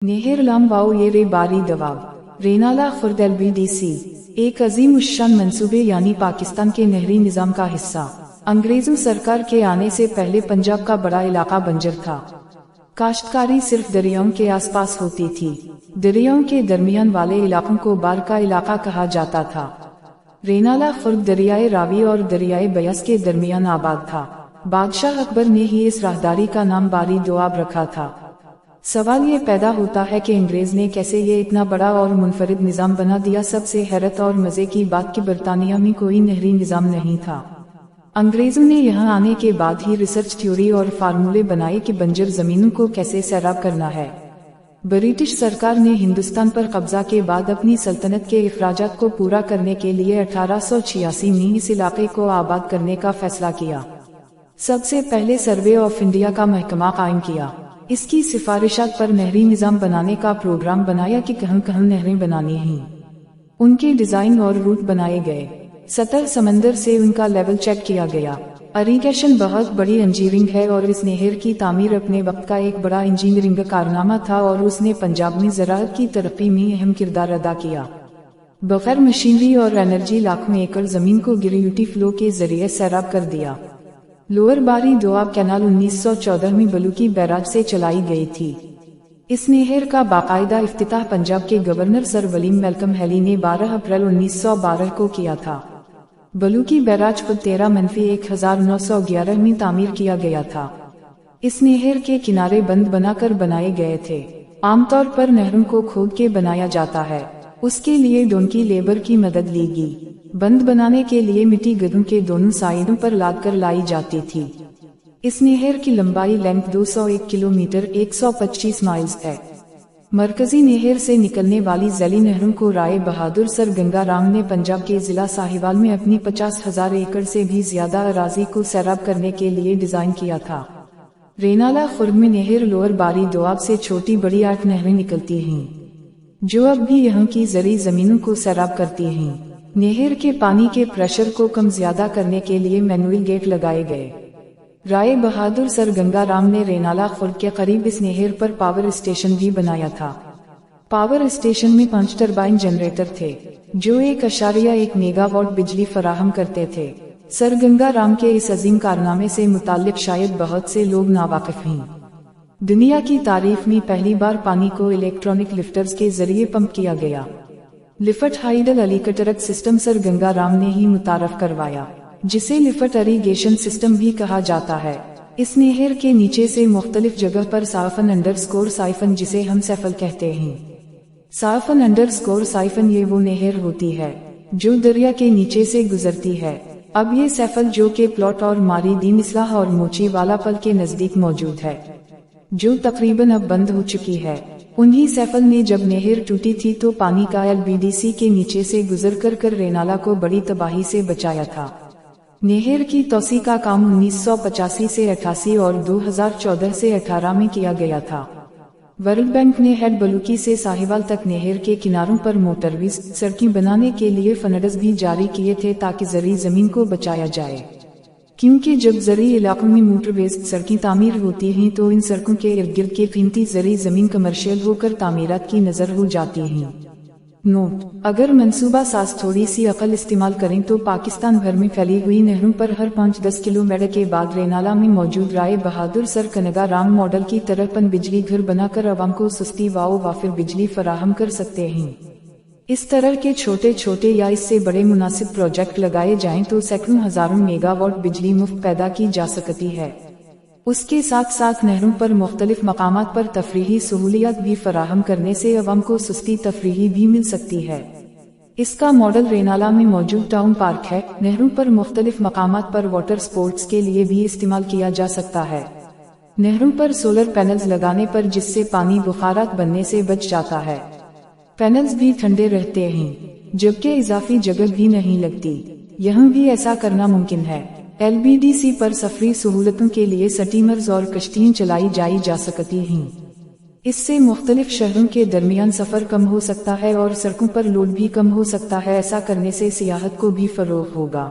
नेहरलाम wow ये रे बारी दवाब रेनाला खुर्द LBDC एक अजीम उश्शान मंसूबे यानी पाकिस्तान के नहरी निजाम का हिस्सा। अंग्रेजों सरकार के आने से पहले पंजाब का बड़ा इलाका बंजर था। काश्तकारी सिर्फ दरियाओं के आसपास होती थी। दरियाओं के दरमियान वाले इलाकों को बार का इलाका कहा जाता था। रेनाला खुर्द दरियाए रावी और दरियाए बयास के दरमियान आबाद था। बादशाह अकबर ने ही इस राहदारी का नाम बारी दोआब रखा था। सवाल ये पैदा होता है कि अंग्रेज ने कैसे ये इतना बड़ा और मुनफरिद निजाम बना दिया। सबसे हैरत और मजे की बात कि बरतानिया में कोई नहरी निजाम नहीं था। अंग्रेजों ने यहाँ आने के बाद ही रिसर्च थ्योरी और फार्मूले बनाए कि बंजर जमीनों को कैसे सैराब करना है। ब्रिटिश सरकार ने हिंदुस्तान पर कब्जा के बाद अपनी सल्तनत के इखराजात को पूरा करने के लिए 1886 में इस इलाके को आबाद करने का फैसला किया। सबसे पहले सर्वे ऑफ इंडिया का महकमा कायम किया। इसकी सिफारिशात पर नहरी निजाम बनाने का प्रोग्राम बनाया कि कहाँ कहाँ नहरें बनानी हैं। उनके डिजाइन और रूट बनाए गए। सतह समंदर से उनका लेवल चेक किया गया। इरिगेशन बहुत बड़ी इंजीनियरिंग है और इस नहर की तामीर अपने वक्त का एक बड़ा इंजीनियरिंग कारनामा था और उसने पंजाब में ज़राअत की तरक्की में अहम किरदार अदा किया। बगैर मशीनरी और एनर्जी लाखों एकड़ जमीन को ग्रेविटी फ्लो के जरिए सैराब कर दिया। लोअर बारी दोआब कैनाल 1914 में बलूकी बैराज से चलाई गई थी। इस नहर का बाकायदा इफ्तिताह पंजाब के गवर्नर सर वलीम मेलकम हैली ने 12 अप्रैल 1912 को किया था। बलूकी बैराज खुद 13-1911 में तामीर किया गया था। इस नहर के किनारे बंद बनाकर बनाए गए थे। आमतौर पर नहरों को खोद के बनाया जाता है। उसके लिए डोंकी लेबर की मदद ली गई। बंद बनाने के लिए मिट्टी गधों के दोनों साइडों पर लाद कर लाई जाती थी। इस नहर की लंबाई लेंथ 201 किलोमीटर 125 माइल्स है। मरकजी नहर से निकलने वाली जैली नहरों को राय बहादुर सर गंगा राम ने पंजाब के जिला साहिवाल में अपनी 50,000 एकड़ से भी ज्यादा अराजी को सैराब करने के लिए डिजाइन किया था। रेनाला खुर्द में नहर लोअर बारी दोआब से छोटी बड़ी 8 नहरें निकलती हैं, जो अब भी यहाँ की जरी जमीनों को सैराब करती हैं। नहर के पानी के प्रेशर को कम ज्यादा करने के लिए मैनुअल गेट लगाए गए। राय बहादुर सर गंगा राम ने रेनाला खुर्द के करीब इस नहर पर पावर स्टेशन भी बनाया था। पावर स्टेशन में 5 टरबाइन जनरेटर थे, जो 1.1 मेगावाट बिजली फराहम करते थे। सर गंगा राम के इस अजीम कारनामे से मुताल्लिक शायद बहुत से लोग नावाकिफ हैं। दुनिया की तारीफ में पहली बार पानी को इलेक्ट्रॉनिक लिफ्टर्स के जरिए पंप किया गया। Lift hydel electric system sir Ganga Ram ने ही मुतारफ करवाया, जिसे लिफ्ट इरिगेशन सिस्टम भी कहा जाता है। इस नहर के नीचे से मुख्तलिफ जगह पर साइफन जिसे हम सैफल कहते हैं। साइफन ये वो नहर होती है जो दरिया के नीचे से गुजरती है। अब ये सैफल जो के प्लॉट और मारी दीन इस्लाह और मोची वाला पल के नजदीक मौजूद है, जो तकरीबन अब बंद हो चुकी है। उन्हीं सैफल ने जब नहर टूटी थी तो पानी का LBDC के नीचे से गुजर कर रेनाला को बड़ी तबाही से बचाया था। नहर की तोसी का काम 1985 से 88 और 2014 से 18 में किया गया था। वर्ल्ड बैंक ने हेड बलूकी से साहिवाल तक नहर के किनारों पर मोटरवेज सड़कें बनाने के लिए फंड्स भी जारी किए थे ताकि जरी जमीन को बचाया जाए। क्योंकि जब जरी इलाकों में मोटरवेज सड़कें तामीर होती हैं तो इन सड़कों के इर्द गिर्द की कीमती जरी जमीन कमर्शियल होकर तामीरात की नजर हो जाती हैं। नोट: अगर मंसूबा साज थोड़ी सी अकल इस्तेमाल करें तो पाकिस्तान भर में फैली हुई नहरों पर हर 5-10 किलोमीटर के बाद रेनाला में मौजूद राय बहादुर सर गंगा राम मॉडल की तरह पन बिजली घर बनाकर अवाम को सस्ती वाफिर बिजली फराहम कर सकते हैं। इस तरह के छोटे छोटे या इससे बड़े मुनासिब प्रोजेक्ट लगाए जाएं तो सैकड़ों हजारों मेगावाट बिजली मुफ्त पैदा की जा सकती है। उसके साथ साथ नहरों पर मुख्तलिफ मकामात पर तफरीही सहूलियत भी फराहम करने से अवाम को सस्ती तफरीही भी मिल सकती है। इसका मॉडल रेनाला में मौजूद टाउन पार्क है। नहरों पर मुख्तलिफ मकामात पर वाटर स्पोर्ट्स के लिए भी इस्तेमाल किया जा सकता है। नहरों पर सोलर पैनल्स लगाने पर जिससे पानी बुखारात बनने से बच जाता है। पैनल्स भी ठंडे रहते हैं, जबकि इजाफी जगह भी नहीं लगती। यहाँ भी ऐसा करना मुमकिन है। LBDC पर सफरी सहूलतों के लिए स्टीमर्स और कश्तियाँ चलाई जा सकती हैं। इससे मुख्तलिफ शहरों के दरमियान सफर कम हो सकता है और सड़कों पर लोड भी कम हो सकता है। ऐसा करने से सियाहत को भी फरोग होगा।